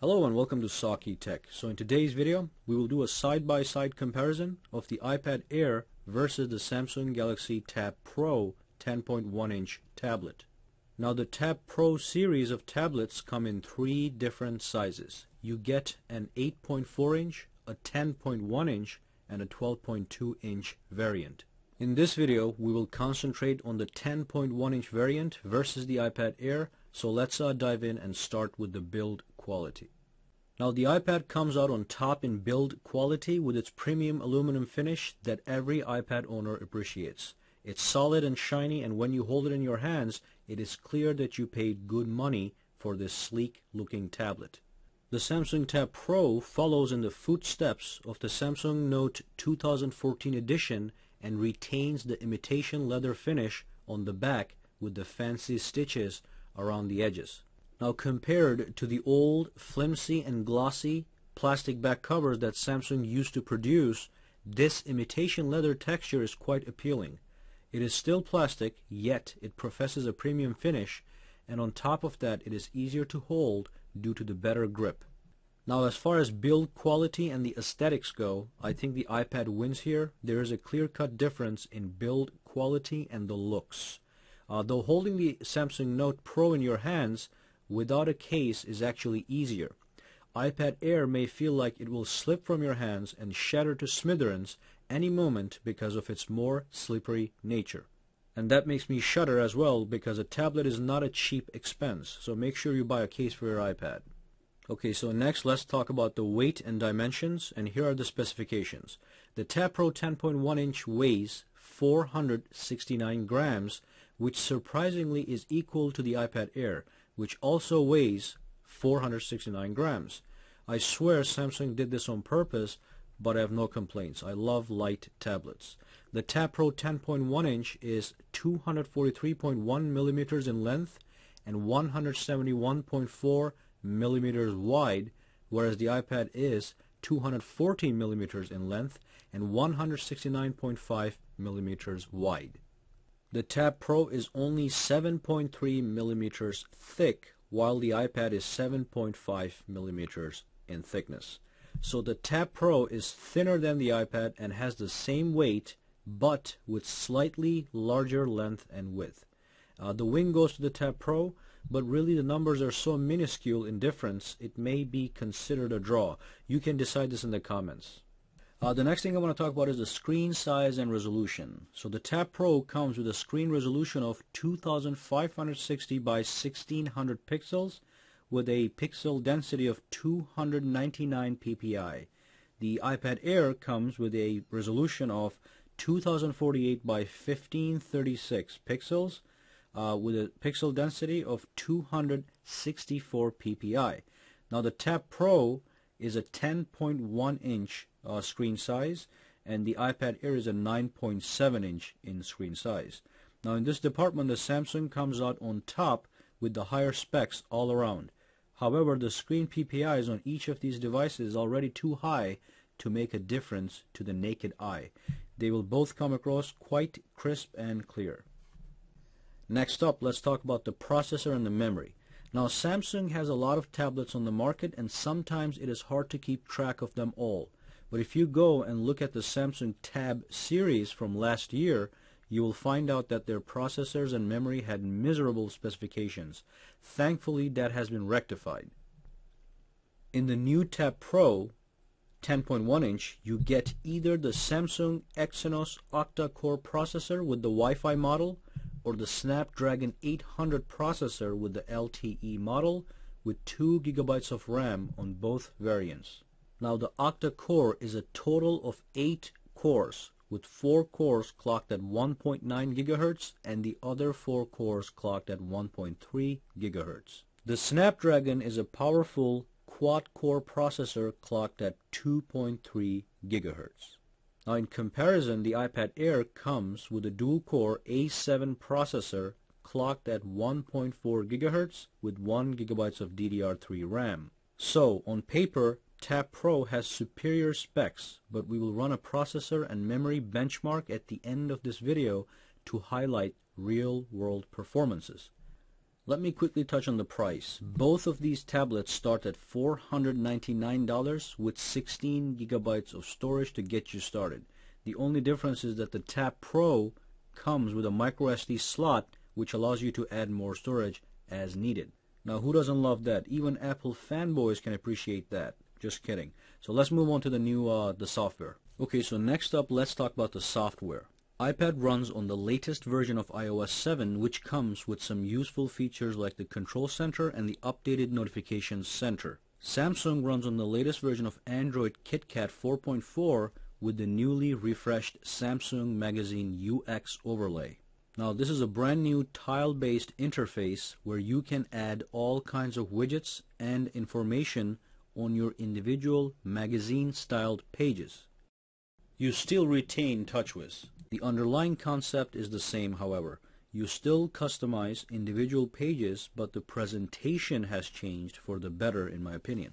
Hello and welcome to Saki Tech. So in today's video, we will do a side-by-side comparison of the iPad Air versus the Samsung Galaxy Tab Pro 10.1-inch tablet. Now the Tab Pro series of tablets come in three different sizes. You get an 8.4-inch, a 10.1-inch, and a 12.2-inch variant. In this video, we will concentrate on the 10.1-inch variant versus the iPad Air, so let's dive in and start with the build quality. Now the iPad comes out on top in build quality with its premium aluminum finish that every iPad owner appreciates. It's solid and shiny, and when you hold it in your hands, it is clear that you paid good money for this sleek looking tablet. The Samsung Tab Pro follows in the footsteps of the Samsung Note 2014 edition and retains the imitation leather finish on the back with the fancy stitches around the edges. Now compared to the old flimsy and glossy plastic back covers that Samsung used to produce, this imitation leather texture is quite appealing. It is still plastic, yet it professes a premium finish, and on top of that it is easier to hold due to the better grip. Now as far as build quality and the aesthetics go, I think the iPad wins here. There is a clear-cut difference in build quality and the looks. Though holding the Samsung Note Pro in your hands without a case is actually easier. iPad Air may feel like it will slip from your hands and shatter to smithereens any moment because of its more slippery nature. And that makes me shudder as well, because a tablet is not a cheap expense, so make sure you buy a case for your iPad. Okay, so next let's talk about the weight and dimensions, and here are the specifications. The Tab Pro 10.1-inch weighs 469 grams, which surprisingly is equal to the iPad Air, which also weighs 469 grams. I swear Samsung did this on purpose, but I have no complaints. I love light tablets. The Tab Pro 10.1-inch is 243.1 millimeters in length and 171.4 millimeters wide, whereas the iPad is 214 millimeters in length and 169.5 millimeters wide. The Tab Pro is only 7.3 millimeters thick, while the iPad is 7.5 millimeters in thickness. So the Tab Pro is thinner than the iPad and has the same weight, but with slightly larger length and width. The win goes to the Tab Pro, but really the numbers are so minuscule in difference, it may be considered a draw. You can decide this in the comments. The next thing I want to talk about is the screen size and resolution. So the Tab Pro comes with a screen resolution of 2560 by 1600 pixels with a pixel density of 299 ppi. The iPad Air comes with a resolution of 2048 by 1536 pixels with a pixel density of 264 ppi. Now the Tab Pro is a 10.1-inch screen size, and the iPad Air is a 9.7-inch in screen size. Now in this department, the Samsung comes out on top with the higher specs all around. However, the screen PPIs on each of these devices is already too high to make a difference to the naked eye. They will both come across quite crisp and clear. Next up, let's talk about the processor and the memory. Now Samsung has a lot of tablets on the market, and sometimes it is hard to keep track of them all. But if you go and look at the Samsung Tab series from last year, you will find out that their processors and memory had miserable specifications. Thankfully, that has been rectified. In the new Tab Pro 10.1-inch, you get either the Samsung Exynos octa-core processor with the Wi-Fi model, or the Snapdragon 800 processor with the LTE model with 2 GB of RAM on both variants. Now the octa-core is a total of 8 cores, with 4 cores clocked at 1.9 GHz and the other 4 cores clocked at 1.3 GHz. The Snapdragon is a powerful quad-core processor clocked at 2.3 GHz. Now in comparison, the iPad Air comes with a dual-core A7 processor clocked at 1.4 GHz with 1 GB of DDR3 RAM. So on paper, Tab Pro has superior specs, but we will run a processor and memory benchmark at the end of this video to highlight real-world performances. Let me quickly touch on the price. Both of these tablets start at $499 with 16 gigabytes of storage to get you started. The only difference is that the Tab Pro comes with a microSD slot which allows you to add more storage as needed. Now, who doesn't love that? Even Apple fanboys can appreciate that. Just kidding. So let's move on to the software. Okay, so next up, let's talk about the software. iPad runs on the latest version of iOS 7, which comes with some useful features like the Control Center and the updated Notifications Center. Samsung runs on the latest version of Android KitKat 4.4 with the newly refreshed Samsung Magazine UX overlay. Now, this is a brand new tile-based interface where you can add all kinds of widgets and information on your individual magazine-styled pages. You still retain TouchWiz. The underlying concept is the same, however. You still customize individual pages, but the presentation has changed for the better, in my opinion.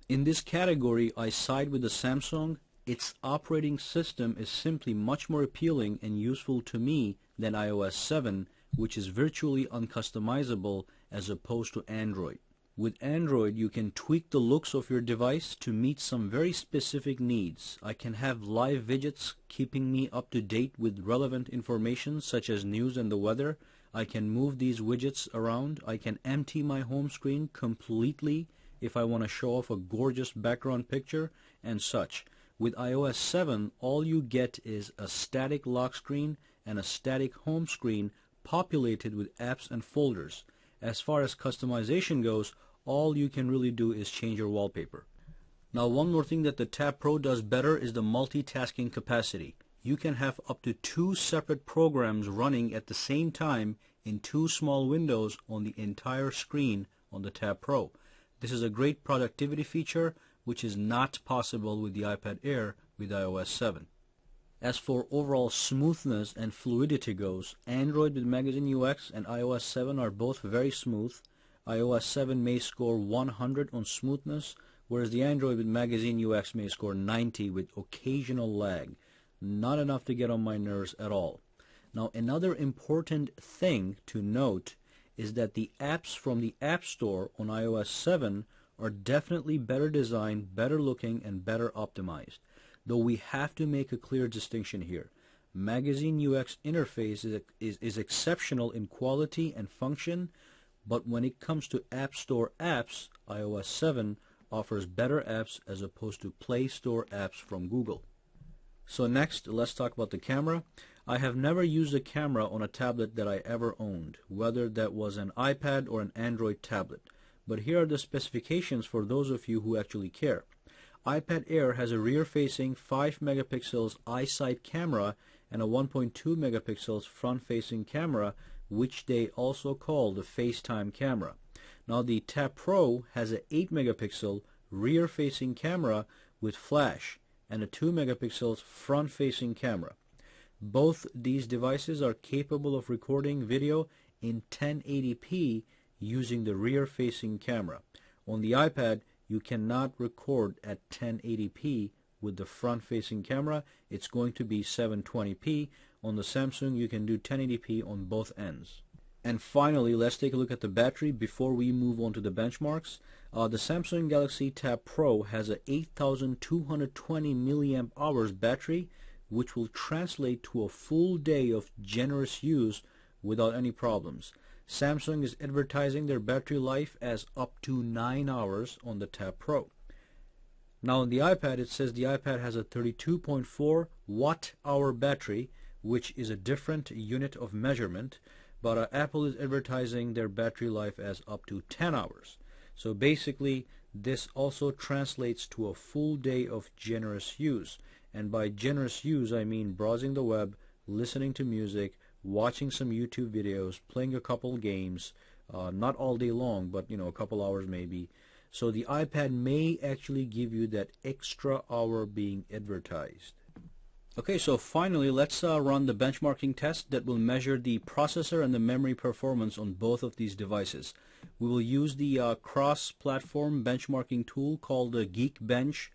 In this category, I side with the Samsung. Its operating system is simply much more appealing and useful to me than iOS 7, which is virtually uncustomizable as opposed to Android. With Android, you can tweak the looks of your device to meet some very specific needs. I can have live widgets keeping me up to date with relevant information such as news and the weather. I can move these widgets around. I can empty my home screen completely if I want to show off a gorgeous background picture and such. With iOS 7, all you get is a static lock screen and a static home screen populated with apps and folders. As far as customization goes, all you can really do is change your wallpaper. Now, one more thing that the Tab Pro does better is the multitasking capacity. You can have up to 2 separate programs running at the same time in 2 small windows on the entire screen on the Tab Pro. This is a great productivity feature which is not possible with the iPad Air with iOS 7. As for overall smoothness and fluidity goes, Android with Magazine UX and iOS 7 are both very smooth. iOS 7 may score 100 on smoothness, whereas the Android with Magazine UX may score 90 with occasional lag. Not enough to get on my nerves at all. Now, another important thing to note is that the apps from the App Store on iOS 7 are definitely better designed, better looking, and better optimized. Though we have to make a clear distinction here. Magazine UX interface is exceptional in quality and function, but when it comes to App Store apps, iOS 7 offers better apps as opposed to Play Store apps from Google. So next, let's talk about the camera. I have never used a camera on a tablet that I ever owned, whether that was an iPad or an Android tablet. But here are the specifications for those of you who actually care. iPad Air has a rear-facing 5 megapixels iSight camera and a 1.2 megapixels front-facing camera, which they also call the FaceTime camera. Now, the Tab Pro has an 8 megapixel rear-facing camera with flash and a 2 megapixels front-facing camera. Both these devices are capable of recording video in 1080p using the rear-facing camera. On the iPad, you cannot record at 1080p with the front-facing camera. It's going to be 720p. On the Samsung, you can do 1080p on both ends. And finally, let's take a look at the battery before we move on to the benchmarks. The Samsung Galaxy Tab Pro has a 8,220 milliamp hours battery, which will translate to a full day of generous use without any problems. Samsung is advertising their battery life as up to 9 hours on the Tab Pro. Now on the iPad, it says the iPad has a 32.4 watt-hour battery, which is a different unit of measurement, but Apple is advertising their battery life as up to 10 hours. So basically, this also translates to a full day of generous use. And by generous use, I mean browsing the web, listening to music, watching some YouTube videos, playing a couple games, not all day long, but a couple hours maybe. So the iPad may actually give you that extra hour being advertised. Okay, so finally, let's run the benchmarking test that will measure the processor and the memory performance on both of these devices. We will use the cross-platform benchmarking tool called the Geekbench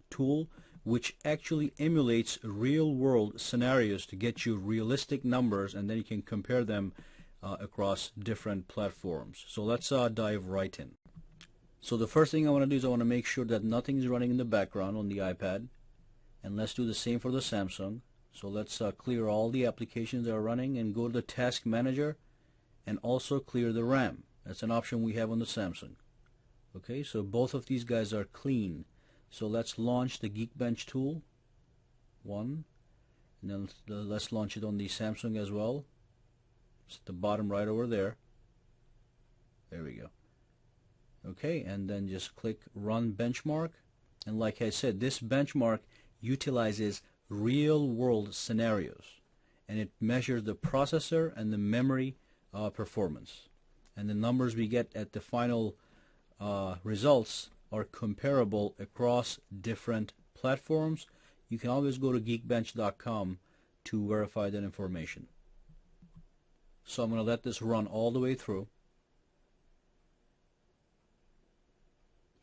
tool, which actually emulates real-world scenarios to get you realistic numbers, and then you can compare them across different platforms. So let's dive right in. So the first thing I want to do is I want to make sure that nothing is running in the background on the iPad, and let's do the same for the Samsung. So let's clear all the applications that are running and go to the Task Manager and also clear the RAM. That's an option we have on the Samsung. Okay, so both of these guys are clean. So let's launch the Geekbench tool, one, and then let's launch it on the Samsung as well. It's at the bottom right over there. There we go. Okay, and then just click Run Benchmark. And like I said, this benchmark utilizes real-world scenarios, and it measures the processor and the memory performance. And the numbers we get at the final results are comparable across different platforms. You can always go to geekbench.com to verify that information. So I'm going to let this run all the way through.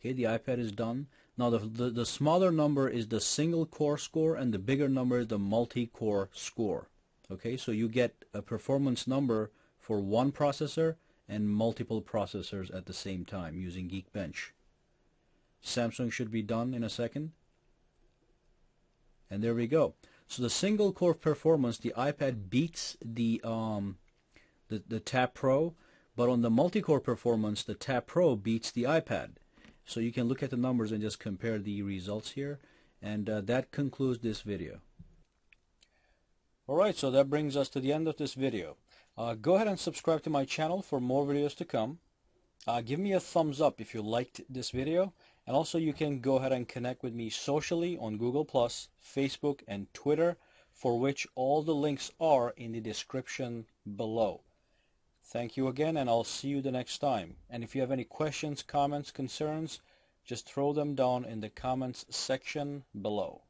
Okay, the iPad is done. Now the smaller number is the single core score, and the bigger number is the multi-core score. Okay, so you get a performance number for one processor and multiple processors at the same time using Geekbench. Samsung should be done in a second. And there we go. So the single core performance, the iPad beats the Tab Pro, but on the multi-core performance, the Tab Pro beats the iPad. So you can look at the numbers and just compare the results here. And that concludes this video. Alright, so that brings us to the end of this video. Go ahead and subscribe to my channel for more videos to come. Give me a thumbs up if you liked this video. And also you can go ahead and connect with me socially on Google+, Facebook, and Twitter, for which all the links are in the description below. Thank you again, and I'll see you the next time. And if you have any questions, comments, concerns, just throw them down in the comments section below.